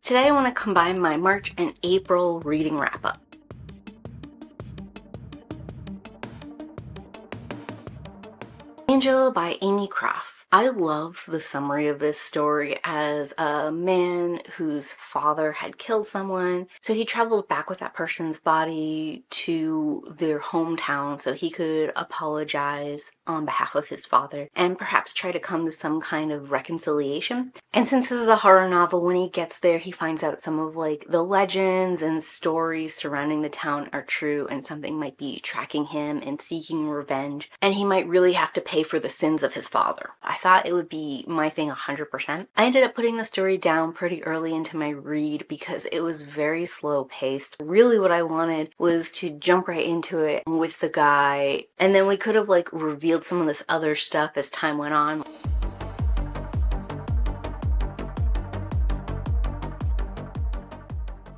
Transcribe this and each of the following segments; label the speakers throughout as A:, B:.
A: Today I want to combine my March and April reading wrap-up. Angel by Amy Cross. I love the summary of this story as a man whose father had killed someone, so he traveled back with that person's body to their hometown so he could apologize on behalf of his father and perhaps try to come to some kind of reconciliation. And since this is a horror novel, when he gets there he finds out some of the legends and stories surrounding the town are true and something might be tracking him and seeking revenge, and he might really have to pay for the sins of his father. I thought it would be my thing 100%. I ended up putting the story down pretty early into my read because it was very slow paced. Really what I wanted was to jump right into it with the guy, and then we could have revealed some of this other stuff as time went on.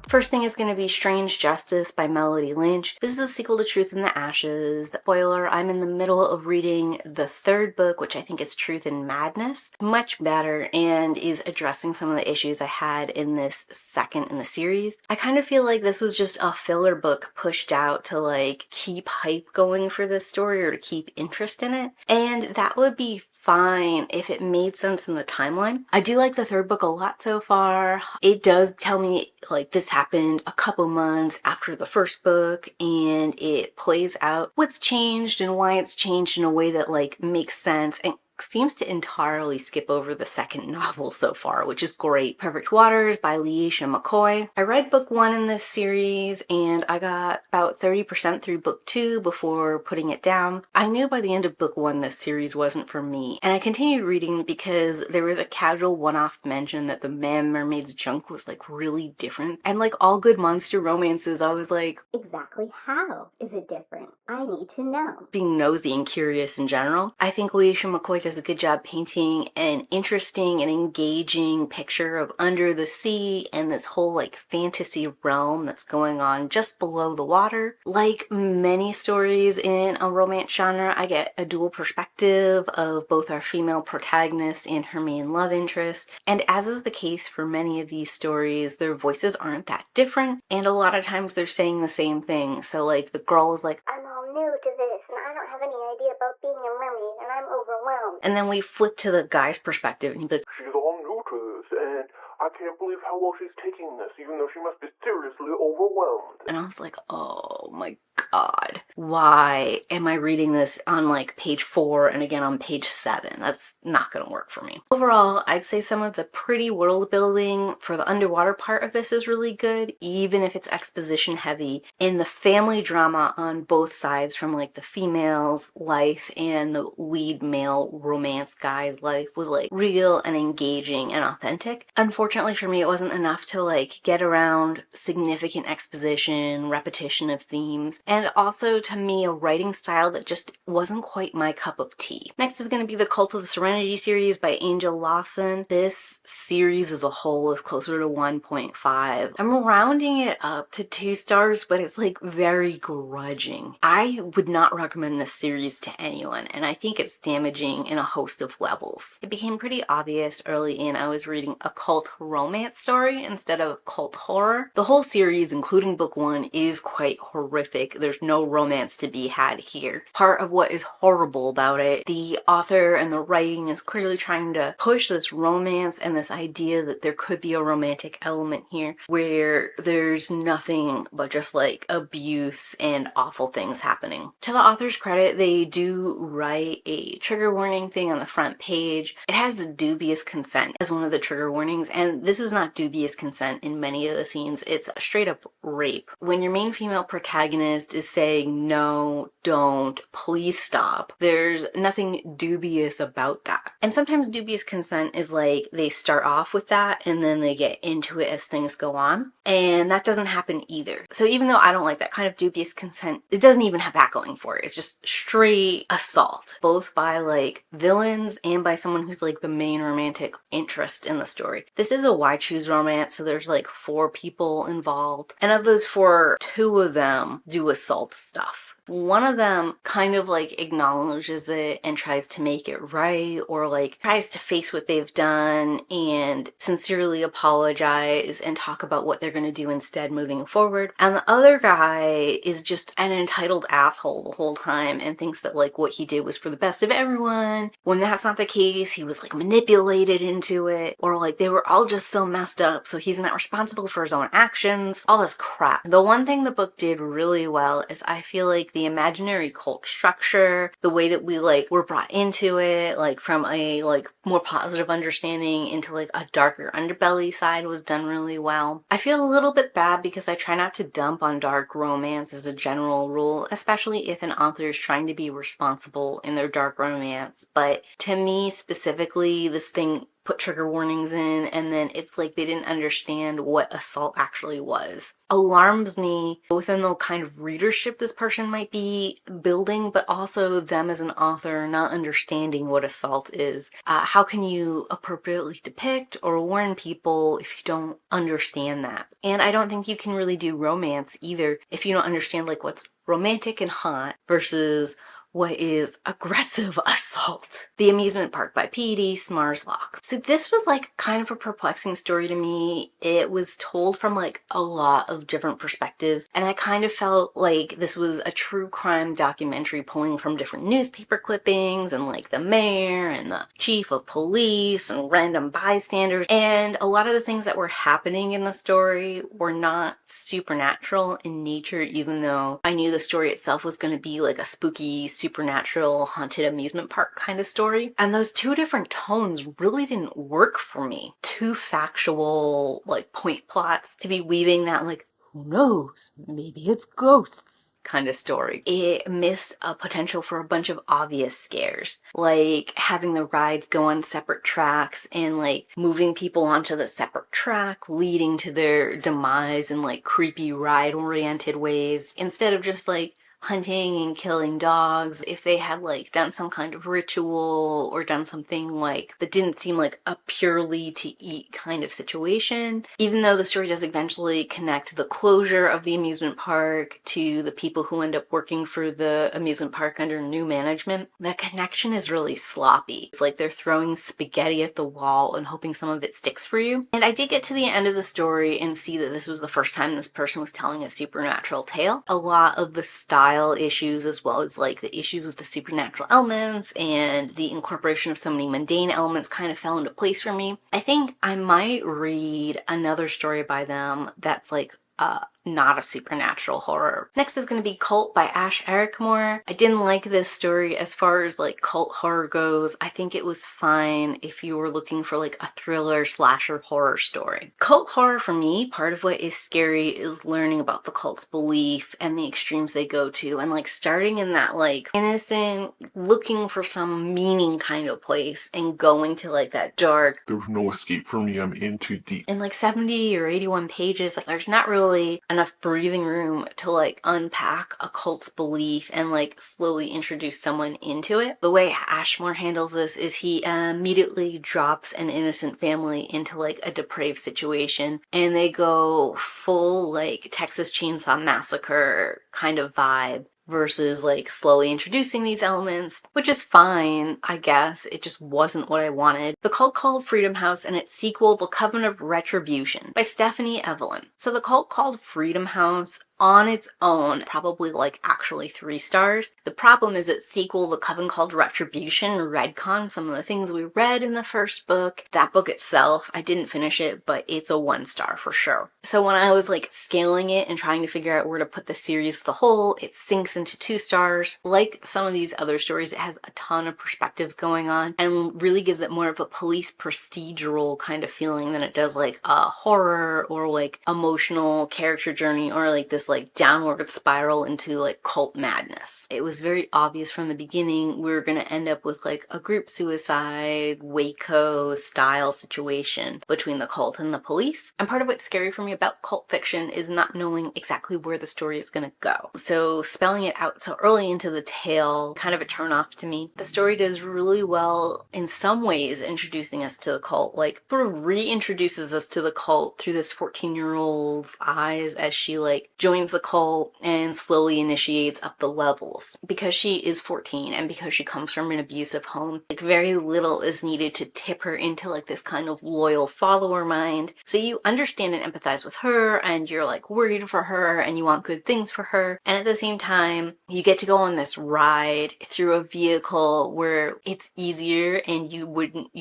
A: First thing is going to be Strange Justice by Melody Lynch. This is a sequel to Truth in the Ashes. Spoiler, I'm in the middle of reading the third book, which I think is Truth in Madness. Much better and is addressing some of the issues I had in this second in the series. I kind of feel like this was just a filler book pushed out to keep hype going for this story or to keep interest in it. And that would be fine if it made sense in the timeline. I do like the third book a lot so far. It does tell me this happened a couple months after the first book, and it plays out what's changed and why it's changed in a way that makes sense and seems to entirely skip over the second novel so far, which is great. Perfect Waters by Leisha McCoy. I read book 1 in this series and I got about 30% through book 2 before putting it down. I knew by the end of book 1 this series wasn't for me, and I continued reading because there was a casual one-off mention that the Man Mermaid's junk was really different, and like all good monster romances, I was like,
B: exactly how is it different? I need to know.
A: Being nosy and curious in general. I think Leisha McCoy does a good job painting an interesting and engaging picture of under the sea and this whole fantasy realm that's going on just below the water. Like many stories in a romance genre, I get a dual perspective of both our female protagonist and her main love interest, and as is the case for many of these stories, their voices aren't that different, and a lot of times they're saying the same thing. So the girl is like,
B: I'm all new to this and I don't have any idea about being a mermaid and I'm overwhelmed.
A: and then we flip to the guy's perspective and he'd be like,
C: she's all new to this and I can't believe how well she's taking this, even though she must be seriously overwhelmed.
A: and I was like, oh my god, why am I reading this on page 4 and again on page 7? That's not gonna work for me. Overall, I'd say some of the pretty world building for the underwater part of this is really good, even if it's exposition heavy, and the family drama on both sides from the female's life and the lead male romance guy's life was real and engaging and authentic. Unfortunately for me, it wasn't enough to get around significant exposition, repetition of themes, and also to me a writing style that just wasn't quite my cup of tea. Next is going to be the Cult of the Serenity series by Angel Lawson. This series as a whole is closer to 1.5. I'm rounding it up to 2 stars, but it's very grudging. I would not recommend this series to anyone, and I think it's damaging in a host of levels. It became pretty obvious early in I was reading a cult romance story instead of cult horror. The whole series, including book 1, is quite horrific. There's no romance to be had here. Part of what is horrible about it, the author and the writing is clearly trying to push this romance and this idea that there could be a romantic element here where there's nothing but just abuse and awful things happening. To the author's credit, they do write a trigger warning thing on the front page. It has dubious consent as one of the trigger warnings, and this is not dubious consent in many of the scenes. It's straight up rape. When your main female protagonist is saying no, don't, please stop, there's nothing dubious about that. And sometimes dubious consent is they start off with that and then they get into it as things go on, and that doesn't happen either. So even though I don't like that kind of dubious consent, it doesn't even have that going for it. It's just straight assault, both by villains and by someone who's the main romantic interest in the story. This is a why choose romance, so there's 4 people involved, and of those 4, 2 of them do assault stuff. One of them kind of like acknowledges it and tries to make it right, or like tries to face what they've done and sincerely apologize and talk about what they're going to do instead moving forward. And the other guy is just an entitled asshole the whole time and thinks that like what he did was for the best of everyone, when that's not the case. He was like manipulated into it, or like they were all just so messed up, so he's not responsible for his own actions, all this crap. The one thing the book did really well is I feel like the imaginary cult structure, the way that we like were brought into it, like from a like more positive understanding into like a darker underbelly side, was done really well. I feel a little bit bad because I try not to dump on dark romance as a general rule, especially if an author is trying to be responsible in their dark romance, but to me specifically, this thing put trigger warnings in, and then it's like they didn't understand what assault actually was. Alarms me within the kind of readership this person might be building, but also them as an author not understanding what assault is. How can you appropriately depict or warn people if you don't understand that? And I don't think you can really do romance either if you don't understand like what's romantic and hot versus what is aggressive assault. The Amusement Park by P.D. Smarslock. So this was like kind of a perplexing story to me. It was told from like a lot of different perspectives, and I kind of felt like this was a true crime documentary pulling from different newspaper clippings and like the mayor and the chief of police and random bystanders, and a lot of the things that were happening in the story were not supernatural in nature, even though I knew the story itself was going to be like a spooky supernatural haunted amusement park kind of story. And those two different tones really didn't work for me. Two factual like point plots to be weaving that like, who knows, maybe it's ghosts kind of story. It missed a potential for a bunch of obvious scares, like having the rides go on separate tracks and like moving people onto the separate track, leading to their demise in like creepy ride oriented ways, instead of just like hunting and killing dogs. If they had like done some kind of ritual or done something like that didn't seem like a purely to eat kind of situation, even though the story does eventually connect the closure of the amusement park to the people who end up working for the amusement park under new management, the connection is really sloppy. It's like they're throwing spaghetti at the wall and hoping some of it sticks for you. And I did get to the end of the story and see that this was the first time this person was telling a supernatural tale. A lot of the style issues, as well as like the issues with the supernatural elements and the incorporation of so many mundane elements, kind of fell into place for me. I think I might read another story by them that's like not a supernatural horror. Next is going to be Cult by Ash Ericmore. I didn't like this story as far as like cult horror goes. I think it was fine if you were looking for like a thriller slasher horror story. Cult horror for me, part of what is scary is learning about the cult's belief and the extremes they go to, and like starting in that like innocent, looking for some meaning kind of place and going to like that dark,
C: There's no escape for me, I'm in too deep.
A: In like 70 or 81 pages, like there's not really enough breathing room to like unpack a cult's belief and like slowly introduce someone into it. The way Ashmore handles this is he immediately drops an innocent family into like a depraved situation, and they go full like Texas Chainsaw Massacre kind of vibe, versus like slowly introducing these elements, which is fine, I guess. It just wasn't what I wanted. The cult called Freedom House and its sequel, The Coven of Retribution by Stephanie Evelyn. So the cult called Freedom House on its own, probably like actually 3 stars. The problem is its sequel, The Coven Called Retribution, retcon some of the things we read in the first book. That book itself, I didn't finish it, but it's a 1 star for sure. So when I was like scaling it and trying to figure out where to put the series as a whole, it sinks into 2 stars. Like some of these other stories, it has a ton of perspectives going on and really gives it more of a police procedural kind of feeling than it does like a horror or like emotional character journey or like this like downward spiral into like cult madness. It was very obvious from the beginning we were going to end up with like a group suicide, Waco style situation between the cult and the police. And part of what's scary for me about cult fiction is not knowing exactly where the story is going to go. So spelling it out so early into the tale, kind of a turn off to me. The story does really well in some ways introducing us to the cult, like sort of reintroduces us to the cult through this 14-year-old's eyes as she like joins joins the cult and slowly initiates up the levels. Because she is 14 and because she comes from an abusive home, like very little is needed to tip her into like this kind of loyal follower mind. So you understand and empathize with her, and you're like worried for her and you want good things for her. And at the same time, you get to go on this ride through a vehicle where it's easier and you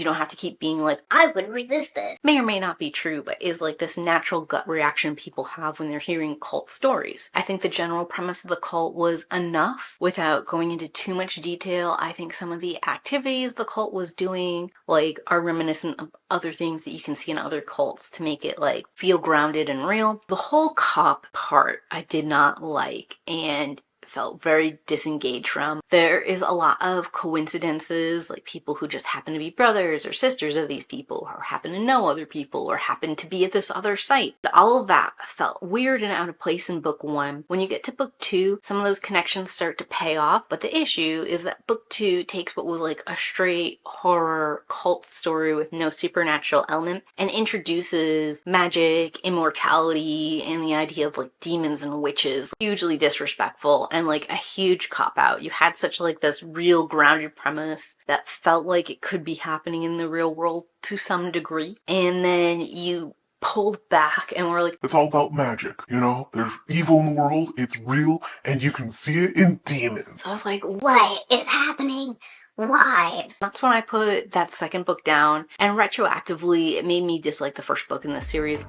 A: don't have to keep being like,
B: I would resist this.
A: may or may not be true, but is like this natural gut reaction people have when they're hearing cult stories. I think the general premise of the cult was enough without going into too much detail. I think some of the activities the cult was doing like are reminiscent of other things that you can see in other cults to make it like feel grounded and real. The whole cop part I did not like and felt very disengaged from. There is a lot of coincidences, like people who just happen to be brothers or sisters of these people, or happen to know other people, or happen to be at this other site. But all of that felt weird and out of place in book 1. When you get to book 2, some of those connections start to pay off, but the issue is that book 2 takes what was like a straight horror cult story with no supernatural element and introduces magic, immortality, and the idea of like demons and witches. Hugely disrespectful and like a huge cop-out. You had such like this real grounded premise that felt like it could be happening in the real world to some degree, and then you pulled back and were like,
C: It's all about magic, you know? There's evil in the world, it's real, and you can see it in demons.
A: I was like,
B: What is happening? Why?
A: that's when I put that second book down, and retroactively it made me dislike the first book in this series.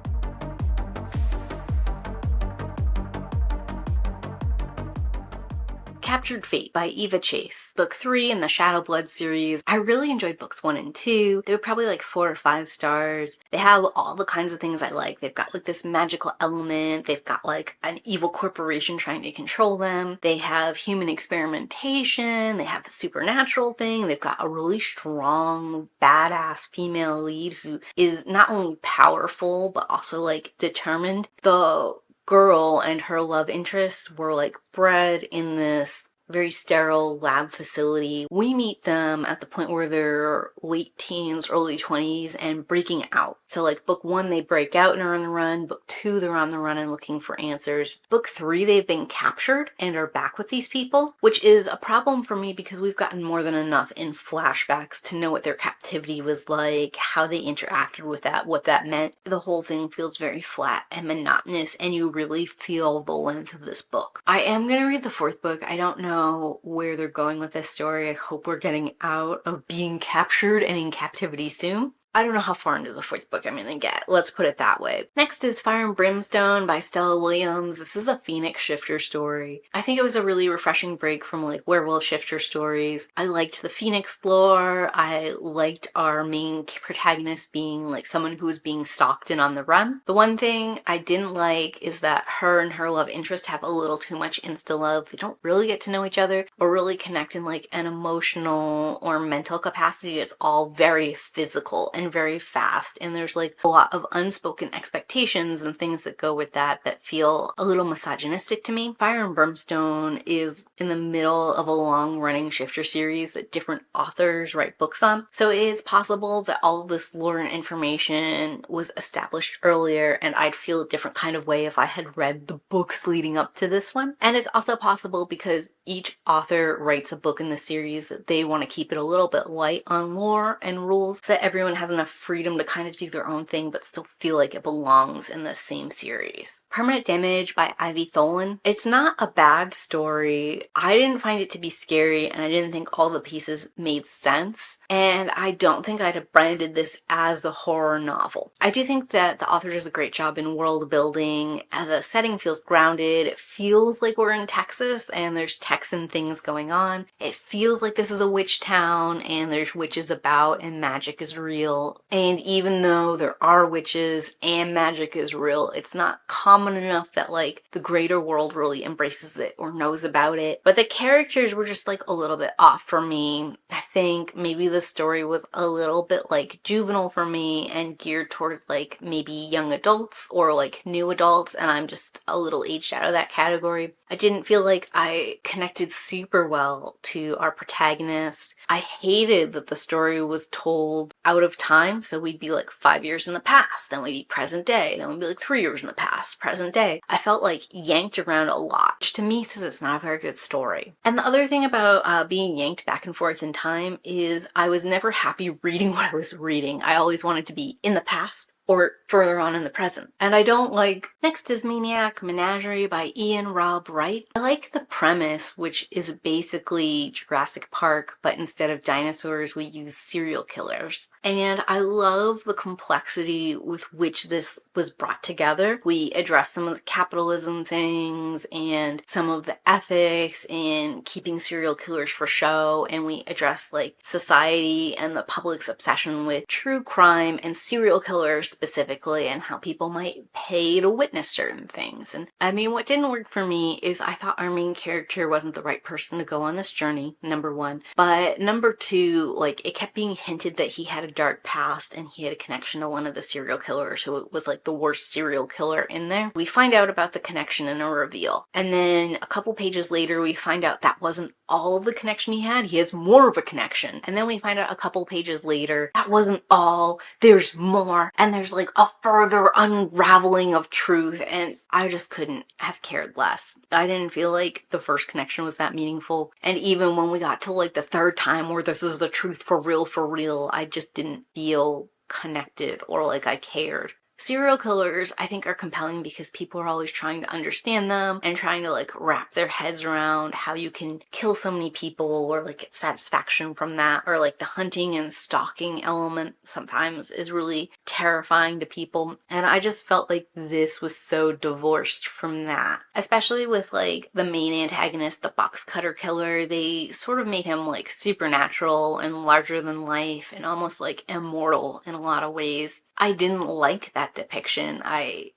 A: Captured Fate by Eva Chase. Book 3 in the Shadow Blood series. I really enjoyed books 1 and 2. They were probably like 4 or 5 stars. They have all the kinds of things I like. They've got like this magical element. They've got like an evil corporation trying to control them. They have human experimentation. They have a supernatural thing. They've got a really strong, badass female lead who is not only powerful, but also like determined. The girl and her love interest were like bred in this very sterile lab facility. We meet them at the point where they're late teens, early 20s and breaking out. So like book 1, they break out and are on the run. Book 2, they're on the run and looking for answers. Book 3, they've been captured and are back with these people, which is a problem for me because we've gotten more than enough in flashbacks to know what their captivity was like, how they interacted with that, what that meant. The whole thing feels very flat and monotonous, and you really feel the length of this book. I am going to read the 4th book. I don't know where they're going with this story. I hope we're getting out of being captured and in captivity soon. I don't know how far into the 4th book I'm gonna get. Let's put it that way. Next is Fire and Brimstone by Stella Williams. This is a Phoenix Shifter story. I think it was a really refreshing break from like werewolf shifter stories. I liked the Phoenix lore. I liked our main protagonist being like someone who was being stalked and on the run. The one thing I didn't like is that her and her love interest have a little too much insta-love. They don't really get to know each other or really connect in like an emotional or mental capacity. It's all very physical and very fast, and there's like a lot of unspoken expectations and things that go with that feel a little misogynistic to me. Fire and Brimstone is in the middle of a long-running shifter series that different authors write books on, so it is possible that all of this lore and information was established earlier and I'd feel a different kind of way if I had read the books leading up to this one. And it's also possible because each author writes a book in the series that they want to keep it a little bit light on lore and rules so that everyone has enough freedom to kind of do their own thing but still feel like it belongs in the same series. Permanent Damage by Ivy Tholen. It's not a bad story. I didn't find it to be scary, and I didn't think all the pieces made sense, and I don't think I'd have branded this as a horror novel. I do think that the author does a great job in world building. The setting feels grounded. It feels like we're in Texas and there's Texan things going on. It feels like this is a witch town and there's witches about and magic is real. And even though there are witches and magic is real, it's not common enough that like the greater world really embraces it or knows about it. But the characters were just like a little bit off for me. I think maybe the story was a little bit like juvenile for me and geared towards like maybe young adults or like new adults, and I'm just a little aged out of that category. I didn't feel like I connected super well to our protagonist. I hated that the story was told out of time time. So we'd be like 5 years in the past, then we'd be present day, then we'd be like 3 years in the past, present day. I felt like yanked around a lot, which to me says it's not a very good story. And the other thing about being yanked back and forth in time is I was never happy reading what I was reading. I always wanted to be in the past or further on in the present. And I don't like... Next is Maniac Menagerie by Ian Robb Wright. I like the premise, which is basically Jurassic Park, but instead of dinosaurs, we use serial killers. And I love the complexity with which this was brought together. We address some of the capitalism things and some of the ethics in keeping serial killers for show, and we address like society and the public's obsession with true crime and serial killers specifically, and how people might pay to witness certain things. And I mean, what didn't work for me is I thought our main character wasn't the right person to go on this journey, number one. But number two, like, it kept being hinted that he had a dark past and he had a connection to one of the serial killers who was like the worst serial killer in there. We find out about the connection in a reveal. And then a couple pages later, we find out that wasn't all of the connection he had. He has more of a connection. And then we find out a couple pages later, that wasn't all. There's more. And there's like a further unraveling of truth. And I just couldn't have cared less. I didn't feel like the first connection was that meaningful. And even when we got to like the third time where this is the truth for real, I just didn't feel connected or like I cared. Serial killers, I think, are compelling because people are always trying to understand them and trying to like wrap their heads around how you can kill so many people or like get satisfaction from that, or like the hunting and stalking element sometimes is really terrifying to people. And I just felt like this was so divorced from that, especially with like the main antagonist, the box cutter killer. They sort of made him like supernatural and larger than life and almost like immortal in a lot of ways. I didn't like that depiction. I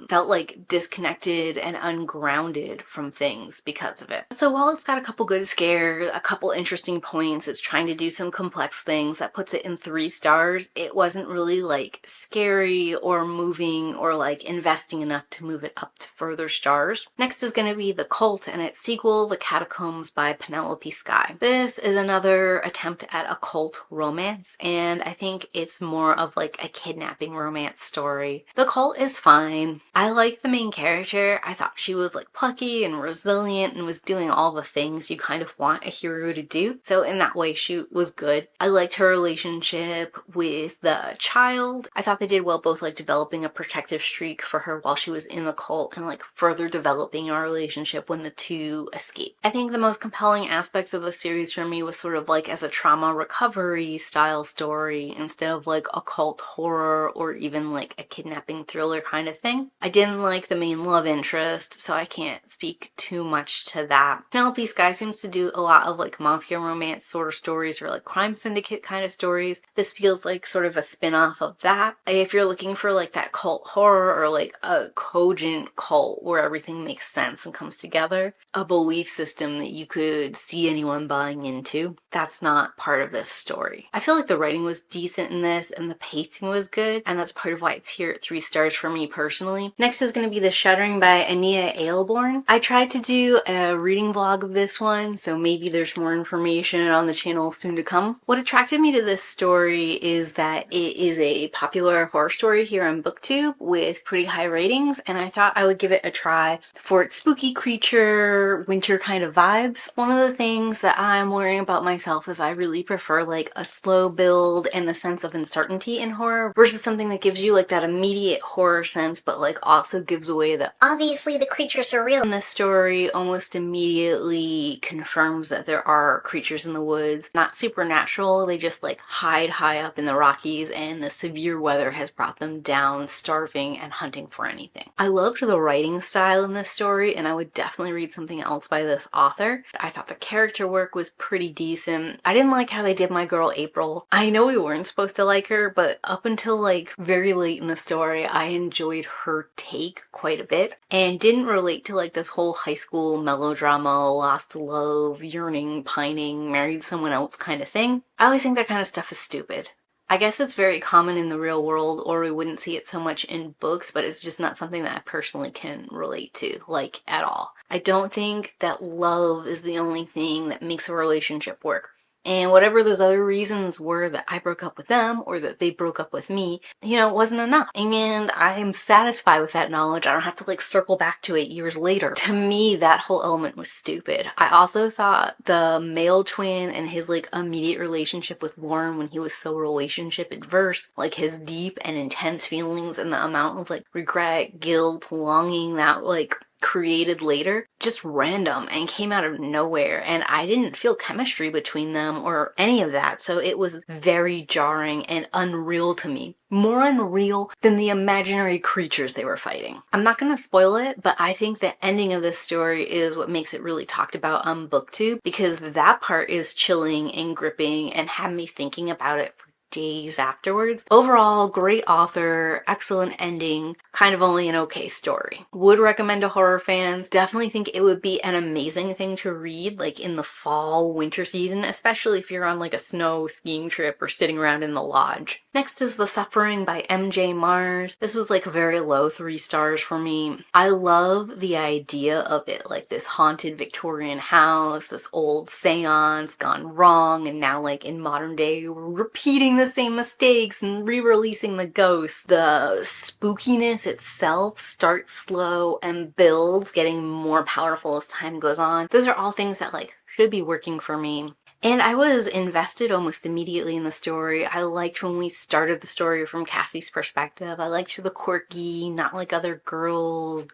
A: felt like disconnected and ungrounded from things because of it. So while it's got a couple good scares, a couple interesting points, it's trying to do some complex things, that puts it in 3 stars. It wasn't really like scary or moving or like investing enough to move it up to further stars. Next is going to be The Cult and its sequel, The Catacombs by Penelope Sky. This is another attempt at a cult romance, and I think it's more of like a kidnapping romance story. The Cult is fine. I like the main character. I thought she was like plucky and resilient and was doing all the things you kind of want a hero to do. So in that way, she was good. I liked her relationship with the child. I thought they did well both like developing a protective streak for her while she was in the cult and like further developing our relationship when the two escape. I think the most compelling aspects of the series for me was sort of like as a trauma recovery style story instead of like occult horror or even like a kidnapping thriller kind of thing. I didn't like the main love interest, so I can't speak too much to that. Penelope Sky seems to do a lot of like mafia romance sort of stories or like crime syndicate kind of stories. This feels like sort of a spin-off of that. If you're looking for like that cult horror or like a cogent cult where everything makes sense and comes together, a belief system that you could see anyone buying into, that's not part of this story. I feel like the writing was decent in this and the pacing was good, and that's part of why it's here at 3 stars for me personally. Next is going to be The Shuddering by Ania Ailborn. I tried to do a reading vlog of this one, so maybe there's more information on the channel soon to come. What attracted me to this story is that it is a popular horror story here on BookTube with pretty high ratings, and I thought I would give it a try for its spooky creature, winter kind of vibes. One of the things that I'm learning about myself is I really prefer like a slow build and the sense of uncertainty in horror versus something that gives you like that immediate horror sense but like also gives away that
B: Obviously, the creatures are real.
A: and this story almost immediately confirms that there are creatures in the woods. Not supernatural, they just like hide high up in the Rockies and the severe weather has brought them down starving and hunting for anything. I loved the writing style in this story and I would definitely read something else by this author. I thought the character work was pretty decent. I didn't like how they did my girl April. I know we weren't supposed to like her, but up until like very late in the story, I enjoyed her take quite a bit and didn't relate to like this whole high school melodrama, lost love, yearning, pining, married someone else kind of thing. I always think that kind of stuff is stupid. I guess it's very common in the real world, or we wouldn't see it so much in books, but it's just not something that I personally can relate to, like, at all. I don't think that love is the only thing that makes a relationship work. And whatever those other reasons were that I broke up with them or that they broke up with me, it wasn't enough. And I'm satisfied with that knowledge. I don't have to like circle back to it years later. To me, that whole element was stupid. I also thought the male twin and his like immediate relationship with Lauren when he was so relationship adverse, like his deep and intense feelings and the amount of like regret, guilt, longing that like created later, just random and came out of nowhere, and I didn't feel chemistry between them or any of that, so it was very jarring and unreal to me. More unreal than the imaginary creatures they were fighting. I'm not going to spoil it, but I think the ending of this story is what makes it really talked about on BookTube, because that part is chilling and gripping and had me thinking about it for days afterwards. Overall, great author, excellent ending, kind of only an okay story. Would recommend to horror fans. Definitely think it would be an amazing thing to read like in the fall, winter season, especially if you're on like a snow skiing trip or sitting around in the lodge. Next is The Suffering by M.J. Mars. This was like a very low 3 stars for me. I love the idea of it, like this haunted Victorian house, this old seance gone wrong, and now like in modern day we're repeating the same mistakes and re-releasing the ghosts. The spookiness itself starts slow and builds, getting more powerful as time goes on. Those are all things that like should be working for me. And I was invested almost immediately in the story. I liked when we started the story from Cassie's perspective. I liked the quirky, not like other girl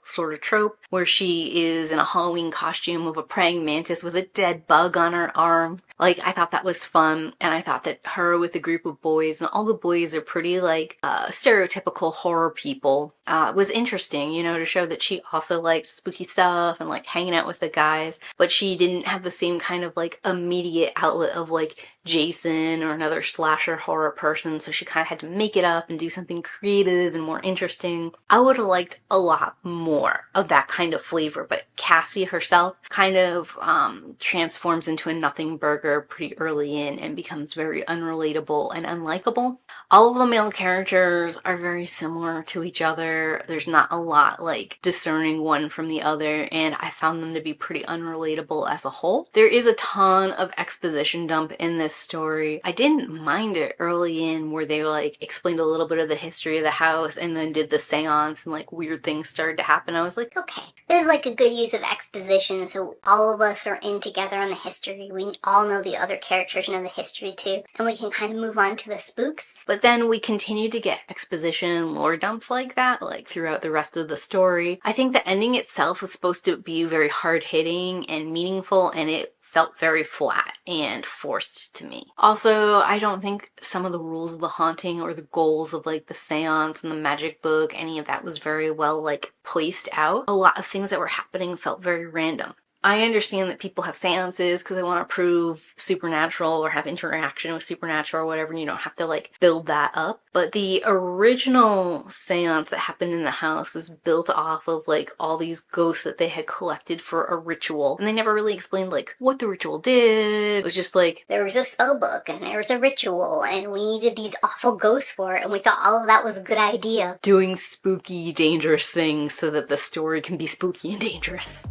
A: sort of trope, where she is in a Halloween costume of a praying mantis with a dead bug on her arm. Like, I thought that was fun, and I thought that her with a group of boys, and all the boys are pretty, like, stereotypical horror people, was interesting, to show that she also liked spooky stuff and, like, hanging out with the guys, but she didn't have the same kind of, like, immediate outlet of, like, Jason or another slasher horror person, so she kind of had to make it up and do something creative and more interesting. I would have liked a lot more of that kind of flavor, but Cassie herself kind of transforms into a nothing burger pretty early in and becomes very unrelatable and unlikable. All of the male characters are very similar to each other. There's not a lot like discerning one from the other, and I found them to be pretty unrelatable as a whole. There is a ton of exposition dump in this story. I didn't mind it early in where they like explained a little bit of the history of the house and then did the seance and like weird things started to happen. I was like,
B: Okay, this is like a good use of exposition, so all of us are in together on the history. We all know the other characters know the history too, and we can kind of move on to the spooks.
A: but then we continue to get exposition and lore dumps like that, like throughout the rest of the story. I think the ending itself was supposed to be very hard-hitting and meaningful, and it felt very flat and forced to me. Also, I don't think some of the rules of the haunting or the goals of like the seance and the magic book, any of that was very well like placed out. A lot of things that were happening felt very random. I understand that people have seances because they want to prove supernatural or have interaction with supernatural or whatever, and you don't have to like build that up. But the original seance that happened in the house was built off of like all these ghosts that they had collected for a ritual. And they never really explained like what the ritual did. It was just like,
B: There was a spell book, and there was a ritual, and we needed these awful ghosts for it, and we thought all of that was a good idea.
A: doing spooky, dangerous things so that the story can be spooky and dangerous.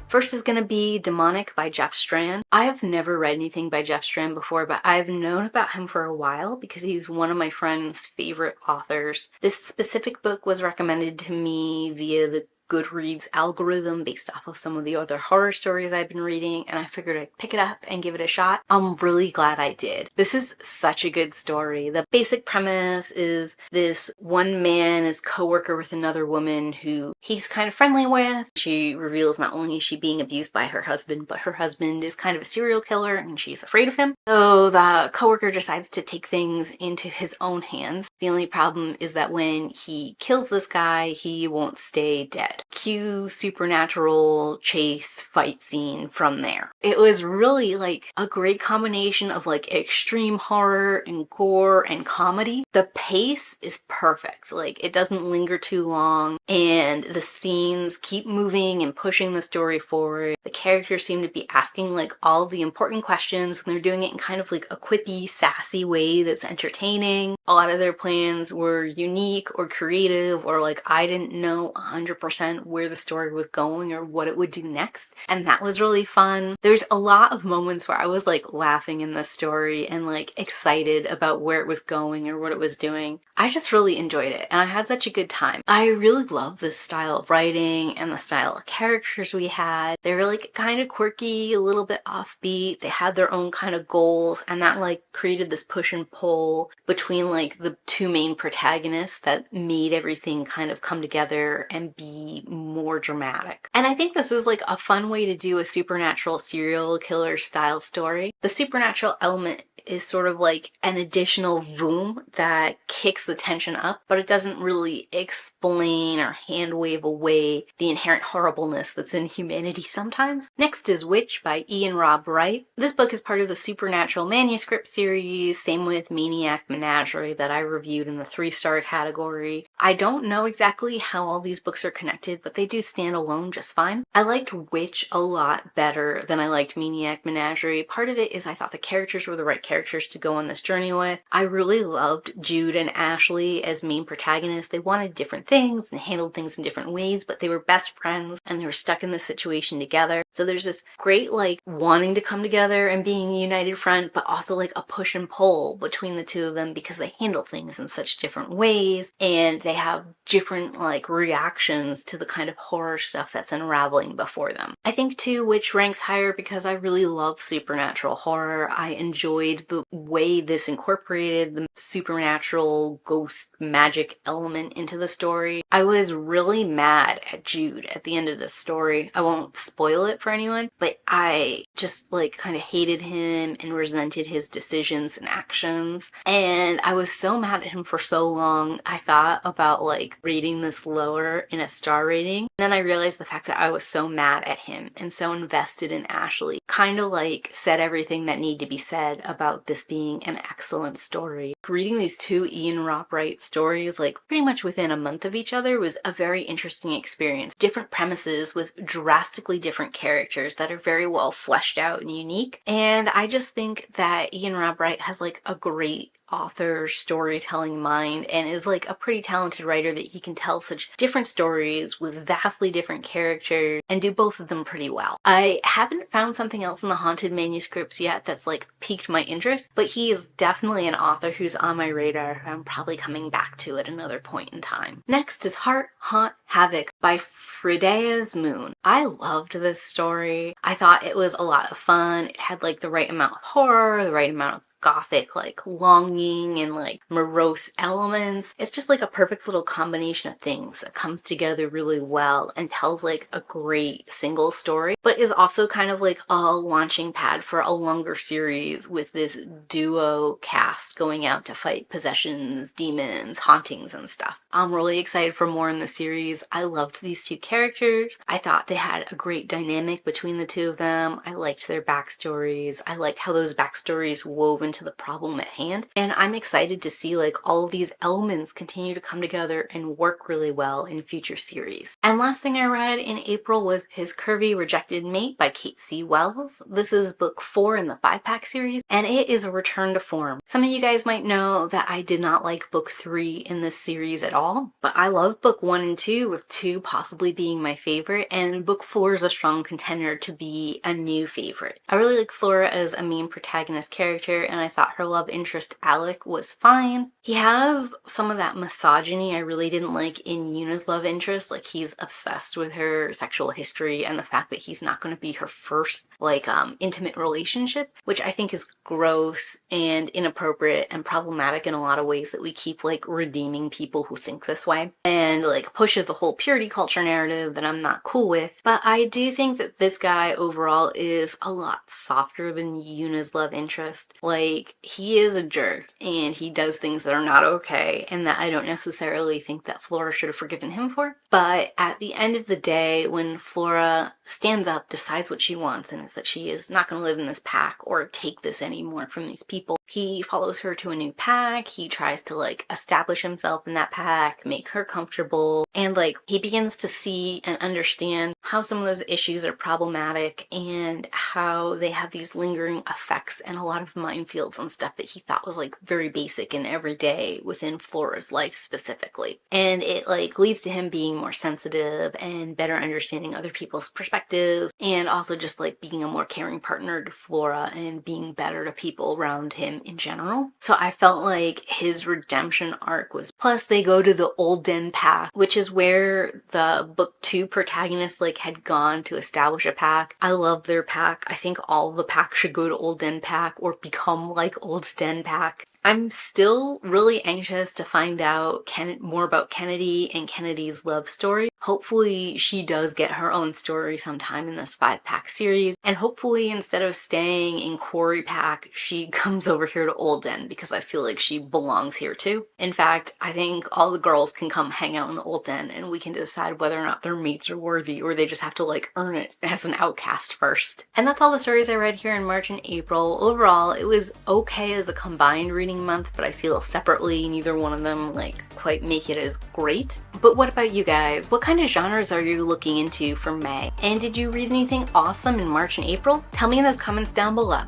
A: First is going to be Demonic by Jeff Strand. I have never read anything by Jeff Strand before, but I've known about him for a while because he's one of my friend's favorite authors. This specific book was recommended to me via the Goodreads algorithm based off of some of the other horror stories I've been reading, and I figured I'd pick it up and give it a shot. I'm really glad I did. This is such a good story. The basic premise is this one man is co-worker with another woman who he's kind of friendly with. She reveals not only is she being abused by her husband, but her husband is kind of a serial killer and she's afraid of him. So the co-worker decides to take things into his own hands. The only problem is that when he kills this guy, he won't stay dead. Cue supernatural chase fight scene from there. It was really like a great combination of like extreme horror and gore and comedy. The pace is perfect. Like it doesn't linger too long and the scenes keep moving and pushing the story forward. The characters seem to be asking like all of the important questions and they're doing it in kind of like a quippy, sassy way that's entertaining. A lot of their plans were unique or creative or like I didn't know 100% 100% where the story was going or what it would do next. And that was really fun. There's a lot of moments where I was like laughing in the story and like excited about where it was going or what it was doing. I just really enjoyed it and I had such a good time. I really love this style of writing and the style of characters we had. They were like kind of quirky, a little bit offbeat. They had their own kind of goals, and that like created this push and pull between like the two main protagonists that made everything kind of come together and be more dramatic. And I think this was like a fun way to do a supernatural serial killer style story. The supernatural element is sort of like an additional boom that kicks the tension up, but it doesn't really explain or hand wave away the inherent horribleness that's in humanity sometimes. Next is Witch by Ian Robb Wright. This book is part of the Supernatural manuscript series, same with Maniac Menagerie that I reviewed in the 3-star category. I don't know exactly how all these books are connected, but they do stand alone just fine. I liked Witch a lot better than I liked Maniac Menagerie. Part of it is I thought the characters were the right characters to go on this journey with. I really loved Jude and Ashley as main protagonists. They wanted different things and handled things in different ways, but they were best friends and they were stuck in this situation together. So there's this great like wanting to come together and being a united front, but also like a push and pull between the two of them because they handle things in such different ways and they have different like reactions to the kind of horror stuff that's unraveling before them. I think too Witch ranks higher because I really love supernatural horror. I enjoyed the way this incorporated the supernatural ghost magic element into the story. I was really mad at Jude at the end of this story. I won't spoil it for anyone, but I just like kind of hated him and resented his decisions and actions. And I was so mad at him for so long. I thought about like rating this lower in a star rating. And then I realized the fact that I was so mad at him and so invested in Ashley kind of like said everything that needed to be said about this being an excellent story. Reading these two Ian Robb Wright stories like pretty much within a month of each other was a very interesting experience. Different premises with drastically different characters that are very well fleshed out and unique. And I just think that Ian Robb Wright has like a great author storytelling mind and is like a pretty talented writer that he can tell such different stories with vastly different characters and do both of them pretty well. I haven't found something else in the Haunted manuscripts yet that's like piqued my interest, but he is definitely an author who's on my radar. I'm probably coming back to at another point in time. Next is Heart, Haunt, Havoc by Freda's Moon. I loved this story. I thought it was a lot of fun. It had like the right amount of horror, the right amount of gothic like longing and like morose elements. It's just like a perfect little combination of things that comes together really well and tells like a great single story, but is also kind of like a launching pad for a longer series with this duo cast going out to fight possessions, demons, hauntings, and stuff. I'm really excited for more in the series. I loved these two characters. I thought they had a great dynamic between the two of them. I liked their backstories. I liked how those backstories wove into the problem at hand. And I'm excited to see like all of these elements continue to come together and work really well in future series. And last thing I read in April was His Curvy Rejected Mate by Kate C. Wells. This is book 4 in the 5-pack series, and it is a return to form. Some of you guys might know that I did not like book 3 in this series at all, but I love book 1 and 2, with 2 possibly being my favorite, and book 4 is a strong contender to be a new favorite. I really like Flora as a main protagonist character, and I thought her love interest Alec was fine. He has some of that misogyny I really didn't like in Yuna's love interest. Like, he's obsessed with her sexual history and the fact that he's not going to be her first like intimate relationship, which I think is gross and inappropriate and problematic in a lot of ways, that we keep like redeeming people who think this way, and like pushes the whole purity culture narrative that I'm not cool with. But I do think that this guy overall is a lot softer than Yuna's love interest. Like, he is a jerk and he does things that are not okay, and that I don't necessarily think that Flora should have forgiven him for. But at the end of the day, when Flora stands up, decides what she wants, and it's that she is not going to live in this pack or take this anymore from these people, He follows her to a new pack. He tries to like establish himself in that pack, make her comfortable, and like he begins to see and understand how some of those issues are problematic and how they have these lingering effects and a lot of minefields and stuff that he thought was like very basic and everyday within Flora's life specifically. And it like leads to him being more sensitive and better understanding other people's perspectives, and also just like being a more caring partner to Flora and being better to people around him in general. So I felt like his redemption arc was, plus they go to the Old Den pack, which is where the book 2 protagonists like had gone to establish a pack. I love their pack. I think all the packs should go to Old Den pack or become like Old Den pack. I'm still really anxious to find out more about Kennedy and Kennedy's love story. Hopefully she does get her own story sometime in this 5-pack series, and hopefully instead of staying in Quarry Pack, she comes over here to Old Den because I feel like she belongs here too. In fact, I think all the girls can come hang out in Old Den and we can decide whether or not their mates are worthy, or they just have to like earn it as an outcast first. And that's all the stories I read here in March and April. Overall, it was okay as a combined reading month, but I feel separately neither one of them like quite make it as great. But what about you guys? What kind of genres are you looking into for May? And did you read anything awesome in March and April? Tell me in those comments down below.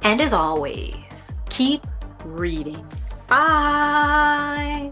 A: And as always, keep reading. Bye!